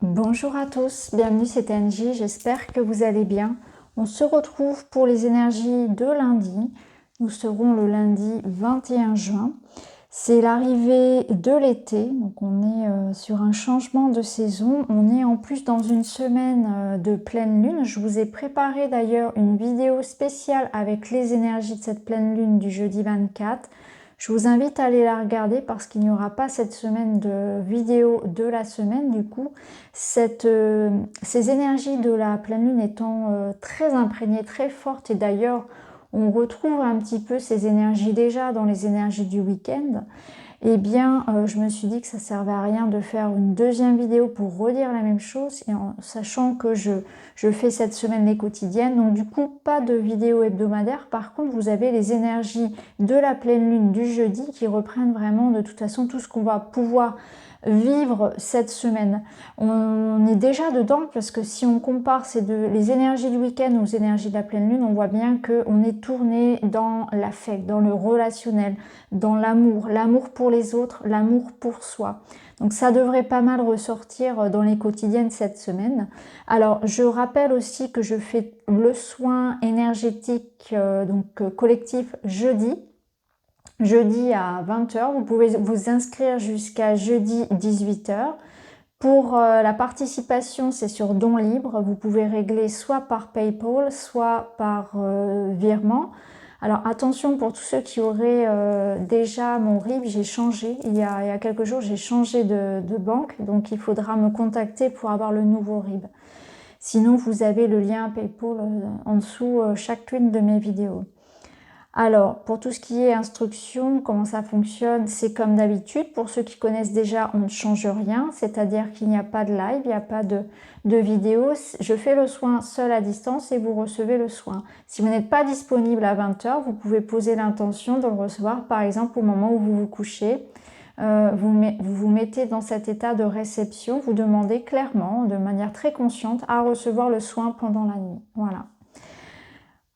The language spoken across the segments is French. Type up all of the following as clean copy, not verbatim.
Bonjour à tous, bienvenue, c'est Angie, j'espère que vous allez bien. On se retrouve pour les énergies de lundi. Nous serons le lundi 21 juin. C'est l'arrivée de l'été, donc on est sur un changement de saison. On est en plus dans une semaine de pleine lune. Je vous ai préparé d'ailleurs une vidéo spéciale avec les énergies de cette pleine lune du jeudi 24. Je vous invite à aller la regarder parce qu'il n'y aura pas cette semaine de vidéo de la semaine. Du coup, ces énergies de la pleine lune étant très imprégnées, très fortes, et d'ailleurs, on retrouve un petit peu ces énergies déjà dans les énergies du week-end, eh bien, je me suis dit que ça servait à rien de faire une deuxième vidéo pour redire la même chose, et en sachant que je fais cette semaine les quotidiennes, donc du coup, pas de vidéo hebdomadaire. Par contre, vous avez les énergies de la pleine lune du jeudi qui reprennent vraiment de toute façon tout ce qu'on va pouvoir vivre cette semaine. On est déjà dedans parce que si on compare les énergies du week-end aux énergies de la pleine lune, on voit bien qu'on est tourné dans l'affect, dans le relationnel, dans l'amour pour les autres, l'amour pour soi. Donc ça devrait pas mal ressortir dans les quotidiennes cette semaine. Alors je rappelle aussi que je fais le soin énergétique collectif jeudi à 20 h. Vous pouvez vous inscrire jusqu'à jeudi 18 h. Pour la participation, c'est sur don libre. Vous pouvez régler soit par PayPal, soit par virement. Alors attention pour tous ceux qui auraient déjà mon RIB, j'ai changé. Il y a quelques jours, j'ai changé de banque. Donc il faudra me contacter pour avoir le nouveau RIB. Sinon, vous avez le lien PayPal en dessous chacune de mes vidéos. Alors, pour tout ce qui est instruction, comment ça fonctionne, c'est comme d'habitude. Pour ceux qui connaissent déjà, on ne change rien, c'est-à-dire qu'il n'y a pas de live, il n'y a pas de vidéo. Je fais le soin seul à distance et vous recevez le soin. Si vous n'êtes pas disponible à 20 h, vous pouvez poser l'intention de le recevoir, par exemple, au moment où vous vous couchez. Vous vous mettez dans cet état de réception, vous demandez clairement, de manière très consciente, à recevoir le soin pendant la nuit. Voilà.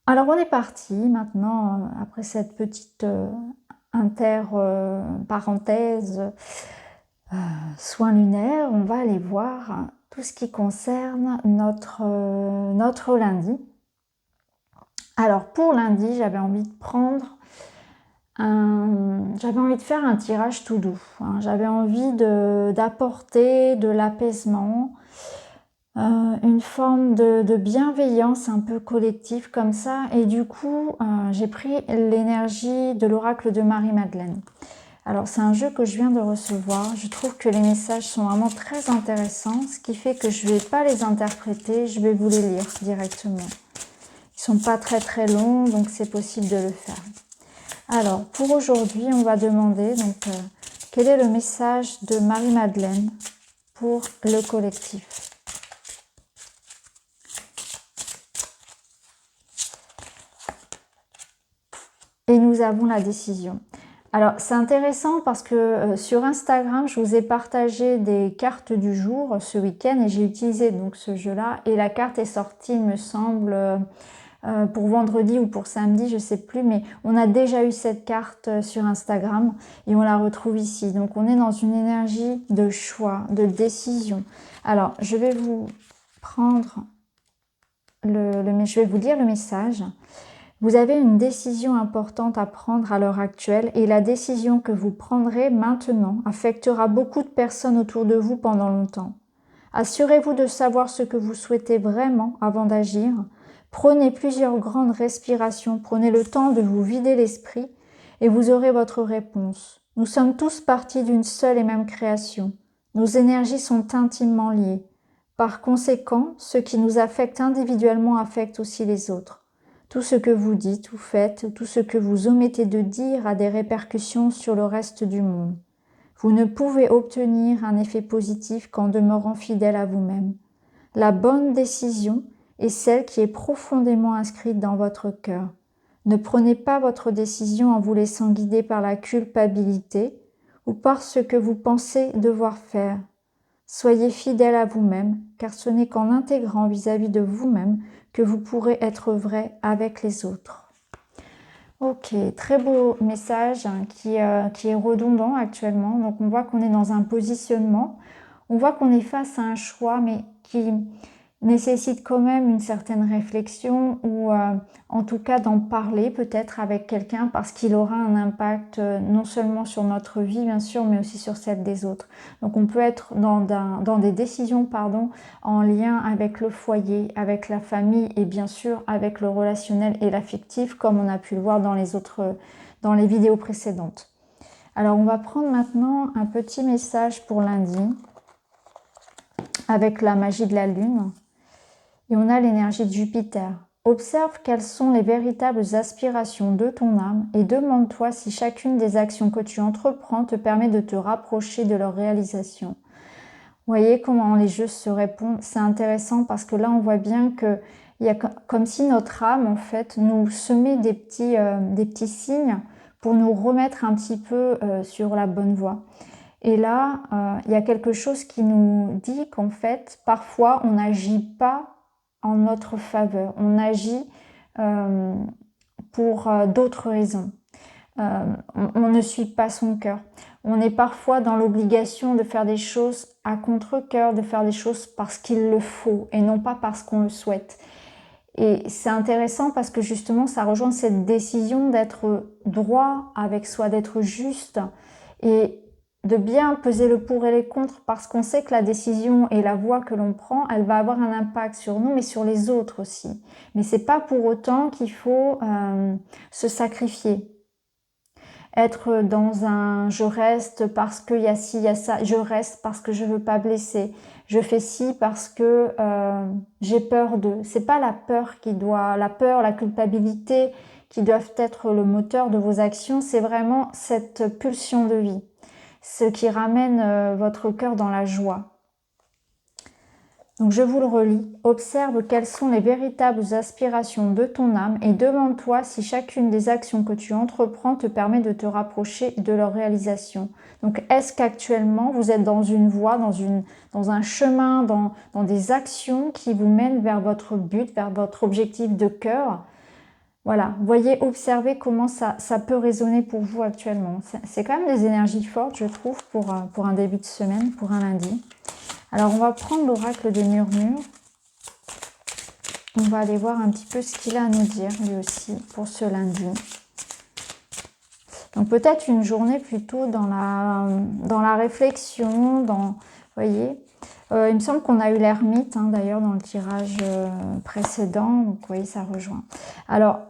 Alors on est parti maintenant, après cette petite parenthèse soins lunaires, on va aller voir tout ce qui concerne notre lundi. Alors pour lundi, j'avais envie de faire un tirage tout doux, hein. J'avais envie d'apporter de l'apaisement, une forme de bienveillance un peu collective comme ça, et du coup j'ai pris l'énergie de l'oracle de Marie-Madeleine. Alors c'est un jeu que je viens de recevoir, je trouve que les messages sont vraiment très intéressants, ce qui fait que je ne vais pas les interpréter, je vais vous les lire directement. Ils sont pas très longs, donc c'est possible de le faire. Alors pour aujourd'hui, on va demander donc quel est le message de Marie-Madeleine pour le collectif. Et nous avons la décision. Alors c'est intéressant parce que sur Instagram, je vous ai partagé des cartes du jour ce week-end et j'ai utilisé donc ce jeu-là. Et la carte est sortie, il me semble, pour vendredi ou pour samedi, je ne sais plus. Mais on a déjà eu cette carte sur Instagram et on la retrouve ici. Donc on est dans une énergie de choix, de décision. Alors je vais vous prendre je vais vous lire le message. Vous avez une décision importante à prendre à l'heure actuelle et la décision que vous prendrez maintenant affectera beaucoup de personnes autour de vous pendant longtemps. Assurez-vous de savoir ce que vous souhaitez vraiment avant d'agir. Prenez plusieurs grandes respirations, prenez le temps de vous vider l'esprit et vous aurez votre réponse. Nous sommes tous partis d'une seule et même création. Nos énergies sont intimement liées. Par conséquent, ce qui nous affecte individuellement affecte aussi les autres. Tout ce que vous dites ou faites, tout ce que vous omettez de dire a des répercussions sur le reste du monde. Vous ne pouvez obtenir un effet positif qu'en demeurant fidèle à vous-même. La bonne décision est celle qui est profondément inscrite dans votre cœur. Ne prenez pas votre décision en vous laissant guider par la culpabilité ou par ce que vous pensez devoir faire. Soyez fidèle à vous-même, car ce n'est qu'en intégrant vis-à-vis de vous-même que vous pourrez être vrai avec les autres. Ok, très beau message qui est redondant actuellement. Donc on voit qu'on est dans un positionnement. on voit qu'on est face à un choix, mais qui nécessite quand même une certaine réflexion ou en tout cas d'en parler peut-être avec quelqu'un parce qu'il aura un impact non seulement sur notre vie bien sûr mais aussi sur celle des autres. Donc on peut être dans des décisions en lien avec le foyer, avec la famille et bien sûr avec le relationnel et l'affectif comme on a pu le voir dans les vidéos précédentes. Alors on va prendre maintenant un petit message pour lundi avec la magie de la lune. Et on a l'énergie de Jupiter. Observe quelles sont les véritables aspirations de ton âme et demande-toi si chacune des actions que tu entreprends te permet de te rapprocher de leur réalisation. Vous voyez comment les jeux se répondent. C'est intéressant parce que là, on voit bien que il y a comme si notre âme, en fait, nous semait des petits signes pour nous remettre un petit peu sur la bonne voie. Et là, il y a quelque chose qui nous dit qu'en fait, parfois, on n'agit pas en notre faveur. On agit pour d'autres raisons. On ne suit pas son cœur. On est parfois dans l'obligation de faire des choses à contre-cœur, de faire des choses parce qu'il le faut et non pas parce qu'on le souhaite. Et c'est intéressant parce que justement, ça rejoint cette décision d'être droit avec soi, d'être juste et de bien peser le pour et les contre parce qu'on sait que la décision et la voie que l'on prend, elle va avoir un impact sur nous mais sur les autres aussi. Mais c'est pas pour autant qu'il faut se sacrifier. Être dans un je reste parce qu'il y a ci, il y a ça, je reste parce que je veux pas blesser, je fais ci parce que j'ai peur de. C'est pas la peur la peur, la culpabilité qui doivent être le moteur de vos actions, c'est vraiment cette pulsion de vie, ce qui ramène votre cœur dans la joie. Donc je vous le relis. Observe quelles sont les véritables aspirations de ton âme et demande-toi si chacune des actions que tu entreprends te permet de te rapprocher de leur réalisation. Donc est-ce qu'actuellement vous êtes dans une voie, dans un chemin, dans des actions qui vous mènent vers votre but, vers votre objectif de cœur? Voilà, voyez, observez comment ça peut résonner pour vous actuellement. C'est quand même des énergies fortes, je trouve, pour un début de semaine, pour un lundi. Alors, on va prendre l'oracle de Murmure. On va aller voir un petit peu ce qu'il a à nous dire, lui aussi, pour ce lundi. Donc, peut-être une journée plutôt dans la réflexion, vous voyez. Il me semble qu'on a eu l'ermite, d'ailleurs, dans le tirage précédent. Donc, vous voyez, ça rejoint. Alors,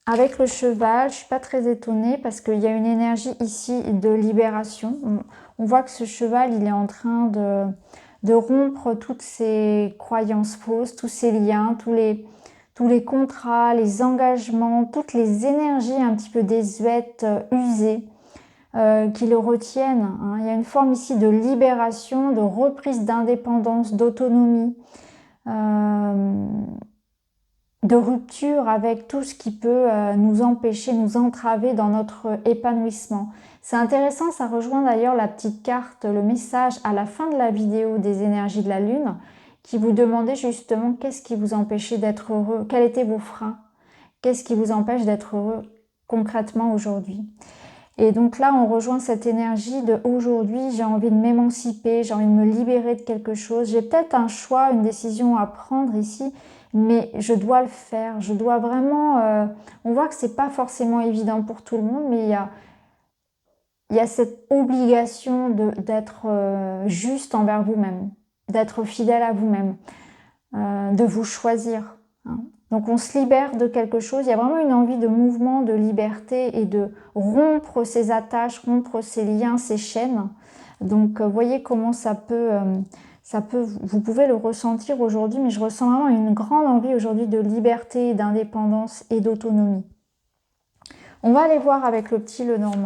avec le cheval, je ne suis pas très étonnée parce qu'il y a une énergie ici de libération. On voit que ce cheval, il est en train de rompre toutes ces croyances fausses, tous ces liens, tous les contrats, les engagements, toutes les énergies un petit peu désuètes, usées, qui le retiennent. Il y a une forme ici de libération, de reprise d'indépendance, d'autonomie, de rupture avec tout ce qui peut nous empêcher, nous entraver dans notre épanouissement. C'est intéressant, ça rejoint d'ailleurs la petite carte, le message à la fin de la vidéo des énergies de la Lune, qui vous demandait justement qu'est-ce qui vous empêchait d'être heureux, quels étaient vos freins, qu'est-ce qui vous empêche d'être heureux concrètement aujourd'hui. Et donc là, on rejoint cette énergie de aujourd'hui, j'ai envie de m'émanciper, j'ai envie de me libérer de quelque chose. J'ai peut-être un choix, une décision à prendre ici, mais je dois le faire. Je dois vraiment... on voit que c'est pas forcément évident pour tout le monde, mais il y a cette obligation d'être juste envers vous-même, d'être fidèle à vous-même, de vous choisir. Donc on se libère de quelque chose, il y a vraiment une envie de mouvement, de liberté et de rompre ces attaches, rompre ces liens, ces chaînes. Donc voyez comment vous pouvez le ressentir aujourd'hui, mais je ressens vraiment une grande envie aujourd'hui de liberté, d'indépendance et d'autonomie. On va aller voir avec le petit Lenormand.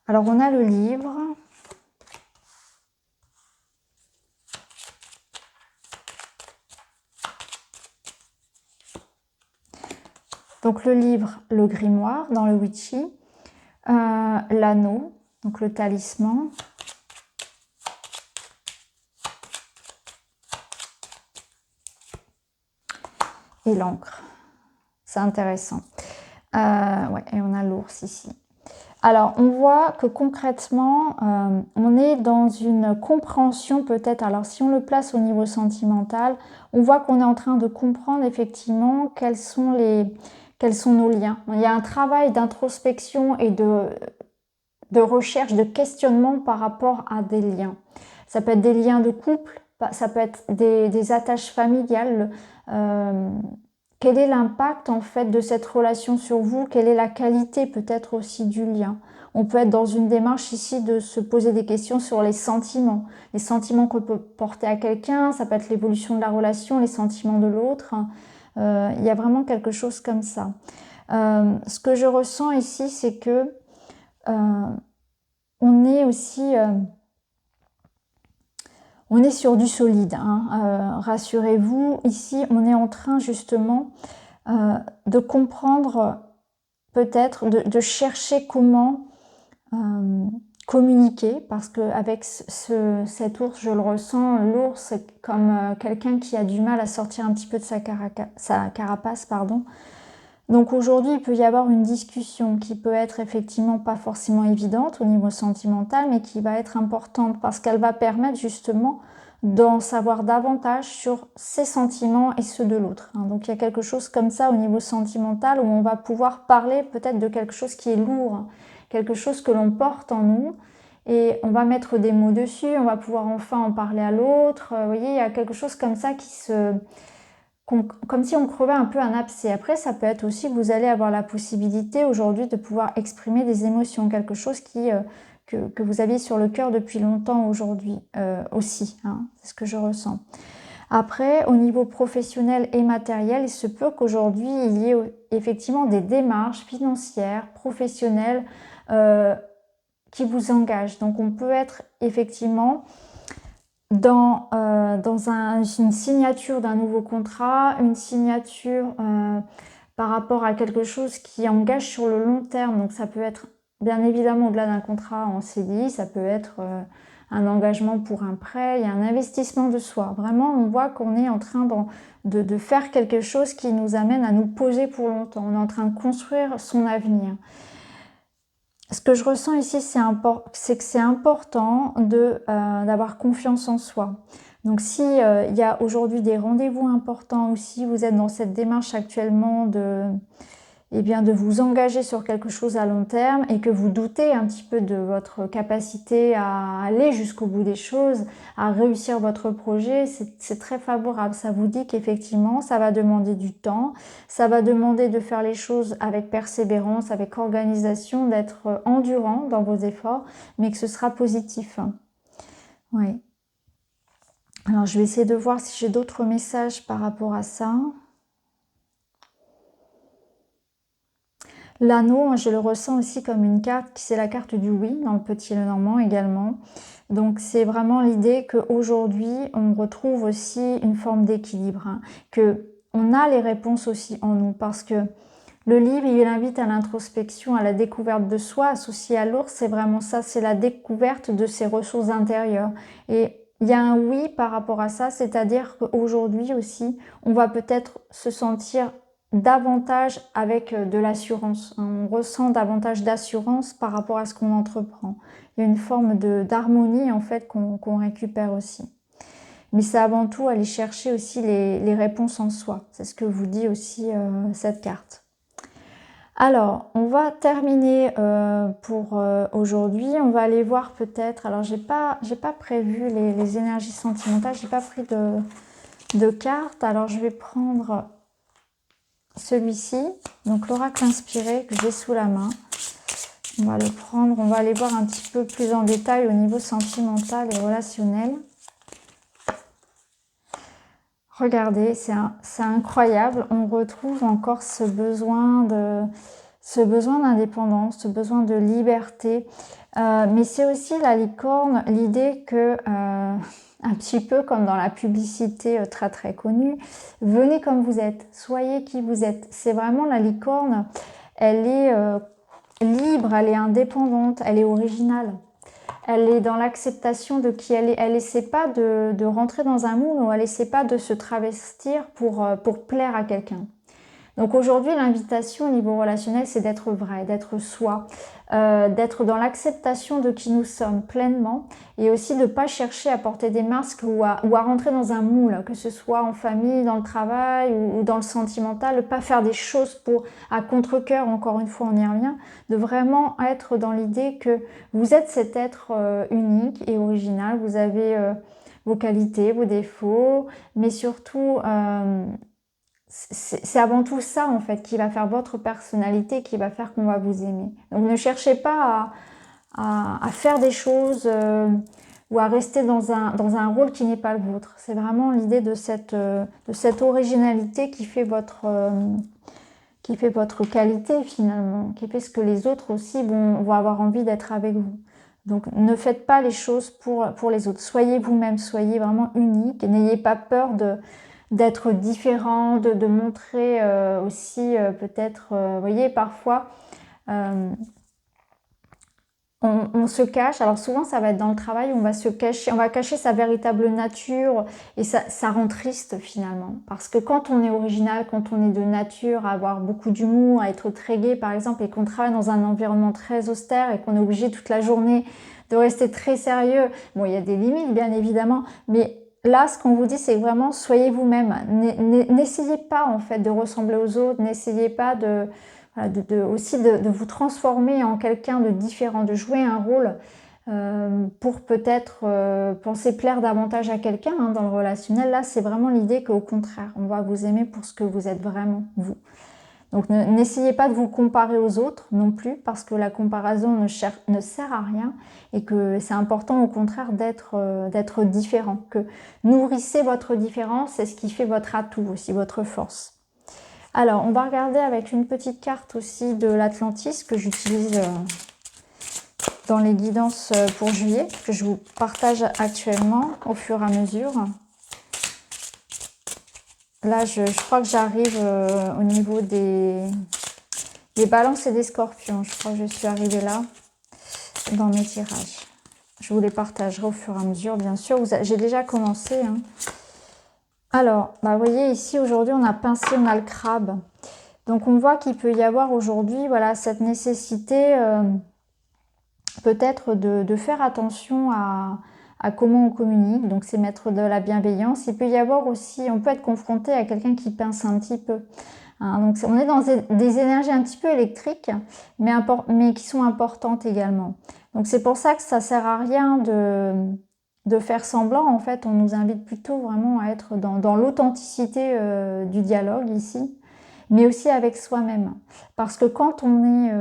Alors on a le livre. Donc le livre, le grimoire dans le Witchy, l'anneau, donc le talisman, et l'encre. C'est intéressant. Ouais, et on a l'ours ici. Alors, on voit que concrètement, on est dans une compréhension peut-être. Alors, si on le place au niveau sentimental, on voit qu'on est en train de comprendre effectivement quels sont nos liens. Il y a un travail d'introspection et de recherche, de questionnement par rapport à des liens. Ça peut être des liens de couple, ça peut être des attaches familiales. Quel est l'impact en fait de cette relation sur vous? Quelle est la qualité peut-être aussi du lien? On peut être dans une démarche ici de se poser des questions sur les sentiments qu'on peut porter à quelqu'un, ça peut être l'évolution de la relation, les sentiments de l'autre. Il y a vraiment quelque chose comme ça. Ce que je ressens ici, c'est que on est aussi... on est sur du solide, hein. Rassurez-vous, ici on est en train justement de comprendre, peut-être de chercher comment communiquer, parce qu'avec cet ours, je le ressens, l'ours c'est comme quelqu'un qui a du mal à sortir un petit peu de sa carapace, pardon. Donc aujourd'hui, il peut y avoir une discussion qui peut être effectivement pas forcément évidente au niveau sentimental, mais qui va être importante parce qu'elle va permettre justement d'en savoir davantage sur ses sentiments et ceux de l'autre. Donc il y a quelque chose comme ça au niveau sentimental où on va pouvoir parler peut-être de quelque chose qui est lourd, quelque chose que l'on porte en nous et on va mettre des mots dessus, on va pouvoir enfin en parler à l'autre. Vous voyez, il y a quelque chose comme ça comme si on crevait un peu un abcès. Après, ça peut être aussi que vous allez avoir la possibilité aujourd'hui de pouvoir exprimer des émotions, quelque chose que vous aviez sur le cœur depuis longtemps aujourd'hui aussi. C'est ce que je ressens. Après, au niveau professionnel et matériel, il se peut qu'aujourd'hui, il y ait effectivement des démarches financières, professionnelles qui vous engagent. Donc, on peut être effectivement dans une signature d'un nouveau contrat, une signature par rapport à quelque chose qui engage sur le long terme. Donc ça peut être bien évidemment au-delà d'un contrat en CDI, ça peut être un engagement pour un prêt, il y a un investissement de soi. Vraiment, on voit qu'on est en train de faire quelque chose qui nous amène à nous poser pour longtemps. On est en train de construire son avenir. Ce que je ressens ici, c'est que c'est important d'avoir confiance en soi. Donc si il y a aujourd'hui des rendez-vous importants ou si vous êtes dans cette démarche actuellement de vous engager sur quelque chose à long terme et que vous doutez un petit peu de votre capacité à aller jusqu'au bout des choses, à réussir votre projet, c'est très favorable. Ça vous dit qu'effectivement, ça va demander du temps, ça va demander de faire les choses avec persévérance, avec organisation, d'être endurant dans vos efforts, mais que ce sera positif. Oui. Alors, je vais essayer de voir si j'ai d'autres messages par rapport à ça. L'anneau, je le ressens aussi comme une carte, c'est la carte du oui, dans le Petit Lenormand également. Donc c'est vraiment l'idée qu'aujourd'hui, on retrouve aussi une forme d'équilibre, qu'on a les réponses aussi en nous, parce que le livre, il invite à l'introspection, à la découverte de soi, associé à l'ours, c'est vraiment ça, c'est la découverte de ses ressources intérieures. Et il y a un oui par rapport à ça, c'est-à-dire qu'aujourd'hui aussi, on va peut-être se sentir davantage avec de l'assurance. On ressent davantage d'assurance par rapport à ce qu'on entreprend. Il y a une forme d'harmonie en fait qu'on récupère aussi. Mais c'est avant tout aller chercher aussi les réponses en soi. C'est ce que vous dit aussi cette carte. Alors, on va terminer pour aujourd'hui. On va aller voir peut-être... Alors, j'ai pas prévu les énergies sentimentales. J'ai pas pris de cartes. Alors, je vais prendre celui-ci, donc l'oracle inspiré que j'ai sous la main. On va le prendre, on va aller voir un petit peu plus en détail au niveau sentimental et relationnel. Regardez, c'est incroyable, on retrouve encore ce besoin d'indépendance, ce besoin de liberté. Mais c'est aussi la licorne, l'idée que... un petit peu comme dans la publicité très très connue, venez comme vous êtes, soyez qui vous êtes. C'est vraiment la licorne, elle est libre, elle est indépendante, elle est originale. Elle est dans l'acceptation de qui elle est. Elle n'essaie pas de rentrer dans un moule ou elle n'essaie pas de se travestir pour plaire à quelqu'un. Donc aujourd'hui, l'invitation au niveau relationnel, c'est d'être vrai, d'être soi, d'être dans l'acceptation de qui nous sommes pleinement et aussi de ne pas chercher à porter des masques ou à rentrer dans un moule, que ce soit en famille, dans le travail ou dans le sentimental, de ne pas faire des choses à contre-cœur, encore une fois on y revient, de vraiment être dans l'idée que vous êtes cet être unique et original, vous avez vos qualités, vos défauts, mais surtout c'est avant tout ça en fait qui va faire votre personnalité, qui va faire qu'on va vous aimer. Donc ne cherchez pas à faire des choses ou à rester dans un rôle qui n'est pas le vôtre. C'est vraiment l'idée de cette originalité qui fait votre qualité finalement, qui fait ce que les autres aussi vont avoir envie d'être avec vous. Donc ne faites pas les choses pour les autres. Soyez vous-même, soyez vraiment unique et n'ayez pas peur d'être différent, de montrer aussi peut-être, vous voyez, parfois on se cache. Alors souvent ça va être dans le travail, on va se cacher, on va cacher sa véritable nature et ça rend triste finalement. Parce que quand on est original, quand on est de nature, à avoir beaucoup d'humour, à être très gai par exemple, et qu'on travaille dans un environnement très austère et qu'on est obligé toute la journée de rester très sérieux, bon il y a des limites bien évidemment, mais là, ce qu'on vous dit, c'est vraiment soyez vous-même. N'essayez pas en fait de ressembler aux autres. N'essayez pas aussi de vous transformer en quelqu'un de différent, de jouer un rôle pour peut-être penser plaire davantage à quelqu'un dans le relationnel. Là, c'est vraiment l'idée qu'au contraire, on va vous aimer pour ce que vous êtes vraiment, vous. Donc n'essayez pas de vous comparer aux autres non plus, parce que la comparaison ne sert à rien et que c'est important au contraire d'être différent, que nourrissez votre différence, c'est ce qui fait votre atout aussi, votre force. Alors on va regarder avec une petite carte aussi de l'Atlantis que j'utilise dans les guidances pour juillet, que je vous partage actuellement au fur et à mesure. Là, je crois que j'arrive au niveau des balances et des scorpions. Je crois que je suis arrivée là dans mes tirages. Je vous les partagerai au fur et à mesure, bien sûr. J'ai déjà commencé. Alors, vous voyez ici, aujourd'hui, on a pincé, on a le crabe. Donc, on voit qu'il peut y avoir aujourd'hui voilà, cette nécessité peut-être de faire attention à comment on communique, donc c'est mettre de la bienveillance. Il peut y avoir aussi, on peut être confronté à quelqu'un qui pince un petit peu. Donc on est dans des énergies un petit peu électriques, mais qui sont importantes également. Donc c'est pour ça que ça sert à rien de faire semblant. En fait, on nous invite plutôt vraiment à être dans l'authenticité du dialogue ici, mais aussi avec soi-même. Parce que quand on est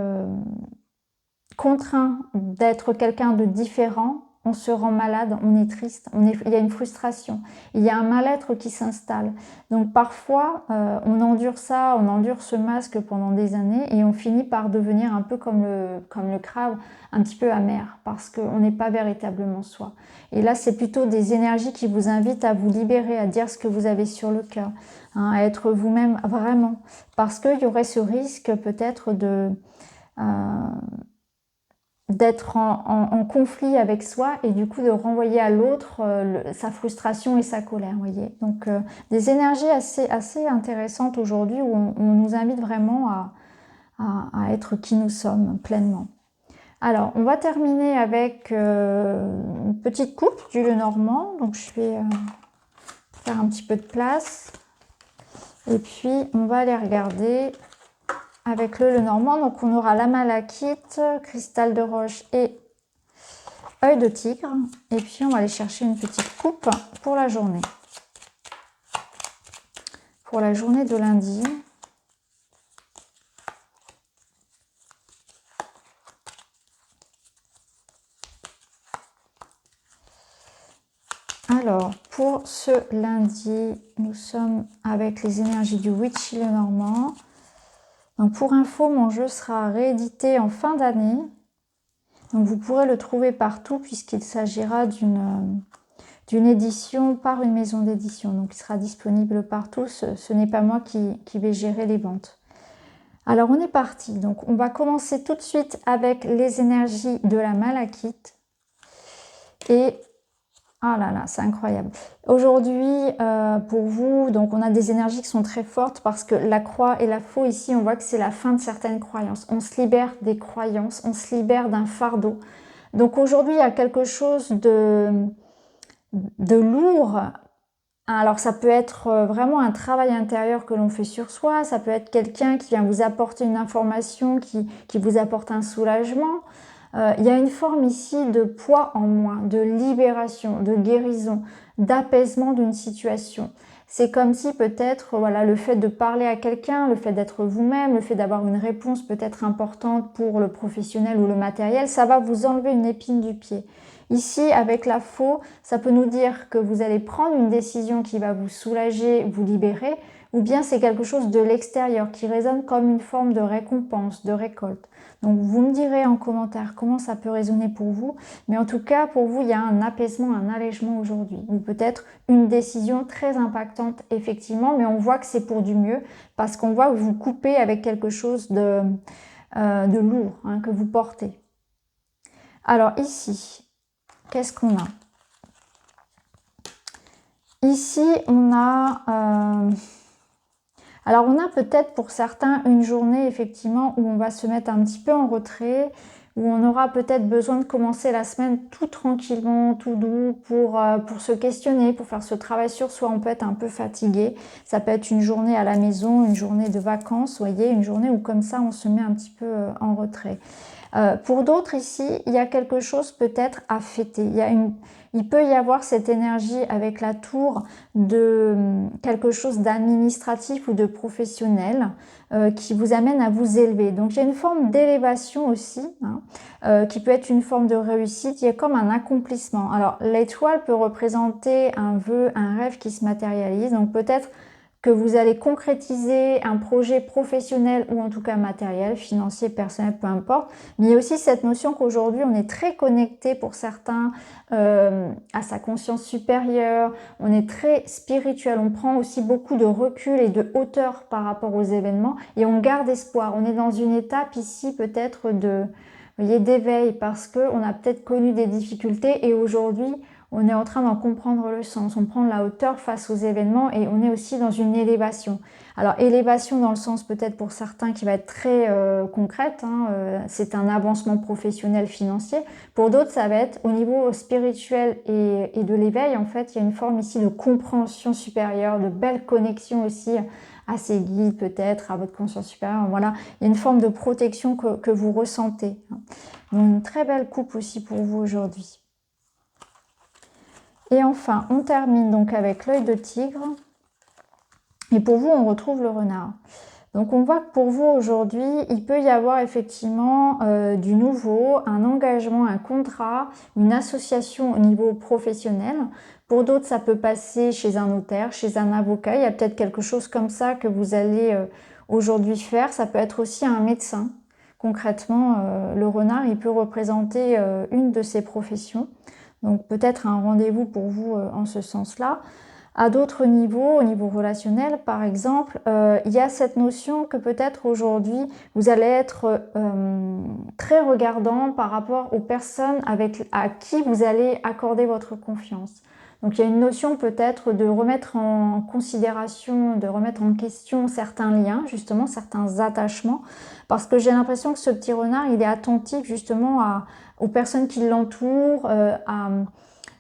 contraint d'être quelqu'un de différent, on se rend malade, on est triste, il y a une frustration, il y a un mal-être qui s'installe. Donc parfois, on endure ça, on endure ce masque pendant des années et on finit par devenir un peu comme le crabe, un petit peu amer, parce qu'on n'est pas véritablement soi. Et là, c'est plutôt des énergies qui vous invitent à vous libérer, à dire ce que vous avez sur le cœur, à être vous-même vraiment, parce qu'il y aurait ce risque peut-être d'être en conflit avec soi et du coup de renvoyer à l'autre sa frustration et sa colère, voyez. Donc des énergies assez intéressantes aujourd'hui où on nous invite vraiment à être qui nous sommes pleinement. Alors, on va terminer avec une petite coupe du Lenormand. Donc je vais faire un petit peu de place. Et puis, on va aller regarder avec le Lenormand. Donc on aura la malachite, cristal de roche et œil de tigre. Et puis on va aller chercher une petite coupe pour la journée. Pour la journée de lundi. Alors, pour ce lundi, nous sommes avec les énergies du Witchy Lenormand. Donc pour info, mon jeu sera réédité en fin d'année. Donc vous pourrez le trouver partout puisqu'il s'agira d'une édition par une maison d'édition. Donc il sera disponible partout. Ce n'est pas moi qui vais gérer les ventes. Alors on est parti. Donc on va commencer tout de suite avec les énergies de la malachite. Et Ah là là, c'est incroyable. Aujourd'hui, pour vous, donc on a des énergies qui sont très fortes parce que la croix et la faux, ici, on voit que c'est la fin de certaines croyances. On se libère des croyances, on se libère d'un fardeau. Donc aujourd'hui, il y a quelque chose de lourd. Alors ça peut être vraiment un travail intérieur que l'on fait sur soi, ça peut être quelqu'un qui vient vous apporter une information, qui vous apporte un soulagement. Il y a une forme ici de poids en moins, de libération, de guérison, d'apaisement d'une situation. C'est comme si peut-être voilà, le fait de parler à quelqu'un, le fait d'être vous-même, le fait d'avoir une réponse peut-être importante pour le professionnel ou le matériel, ça va vous enlever une épine du pied. Ici, avec la faux, ça peut nous dire que vous allez prendre une décision qui va vous soulager, vous libérer, ou bien c'est quelque chose de l'extérieur qui résonne comme une forme de récompense, de récolte. Donc vous me direz en commentaire comment ça peut résonner pour vous, mais en tout cas pour vous il y a un apaisement, un allègement aujourd'hui, ou peut-être une décision très impactante effectivement, mais on voit que c'est pour du mieux, parce qu'on voit que vous coupez avec quelque chose de lourd hein, que vous portez. Alors ici, qu'est-ce qu'on a? Ici, on a... alors, on a peut-être pour certains une journée, effectivement, où on va se mettre un petit peu en retrait, où on aura peut-être besoin de commencer la semaine tout tranquillement, tout doux, pour se questionner, pour faire ce travail sur soi. On peut être un peu fatigué. Ça peut être une journée à la maison, une journée de vacances, vous voyez, une journée où comme ça, on se met un petit peu en retrait. Pour d'autres ici, il y a quelque chose peut-être à fêter. Il peut y avoir cette énergie avec la tour de quelque chose d'administratif ou de professionnel qui vous amène à vous élever. Donc il y a une forme d'élévation aussi, hein, qui peut être une forme de réussite. Il y a comme un accomplissement. Alors l'étoile peut représenter un vœu, un rêve qui se matérialise. Donc peut-être que vous allez concrétiser un projet professionnel ou en tout cas matériel, financier, personnel, peu importe. Mais il y a aussi cette notion qu'aujourd'hui, on est très connecté pour certains à sa conscience supérieure, on est très spirituel, on prend aussi beaucoup de recul et de hauteur par rapport aux événements et on garde espoir. On est dans une étape ici peut-être de, vous voyez, d'éveil parce qu'on a peut-être connu des difficultés et aujourd'hui, on est en train d'en comprendre le sens, on prend de la hauteur face aux événements et on est aussi dans une élévation. Alors élévation dans le sens peut-être pour certains qui va être très concrète, hein, c'est un avancement professionnel financier. Pour d'autres ça va être au niveau spirituel et de l'éveil en fait, il y a une forme ici de compréhension supérieure, de belle connexion aussi à ses guides peut-être, à votre conscience supérieure, voilà. Il y a une forme de protection que vous ressentez. Donc une très belle coupe aussi pour vous aujourd'hui. Et enfin, on termine donc avec l'œil de tigre. Et pour vous, on retrouve le renard. Donc on voit que pour vous aujourd'hui, il peut y avoir effectivement du nouveau, un engagement, un contrat, une association au niveau professionnel. Pour d'autres, ça peut passer chez un notaire, chez un avocat. Il y a peut-être quelque chose comme ça que vous allez aujourd'hui faire. Ça peut être aussi un médecin. Concrètement, le renard, il peut représenter une de ces professions. Donc peut-être un rendez-vous pour vous en ce sens-là. À d'autres niveaux, au niveau relationnel par exemple, il y a cette notion que peut-être aujourd'hui vous allez être très regardant par rapport aux personnes à qui vous allez accorder votre confiance. Donc il y a une notion peut-être de remettre en considération, de remettre en question certains liens, justement certains attachements, parce que j'ai l'impression que ce petit renard, il est attentif justement aux personnes qui l'entourent,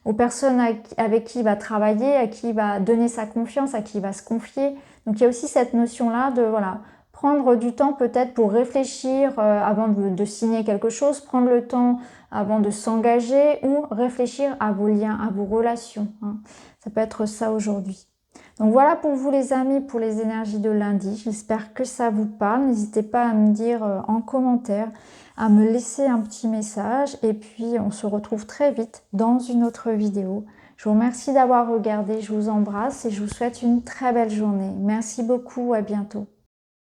aux personnes avec qui il va travailler, à qui il va donner sa confiance, à qui il va se confier. Donc il y a aussi cette notion-là de voilà, prendre du temps peut-être pour réfléchir avant de signer quelque chose, prendre le temps avant de s'engager ou réfléchir à vos liens, à vos relations. Hein. Ça peut être ça aujourd'hui. Donc voilà pour vous les amis, pour les énergies de lundi. J'espère que ça vous parle. N'hésitez pas à me dire en commentaire, à me laisser un petit message. Et puis on se retrouve très vite dans une autre vidéo. Je vous remercie d'avoir regardé, je vous embrasse et je vous souhaite une très belle journée. Merci beaucoup, à bientôt.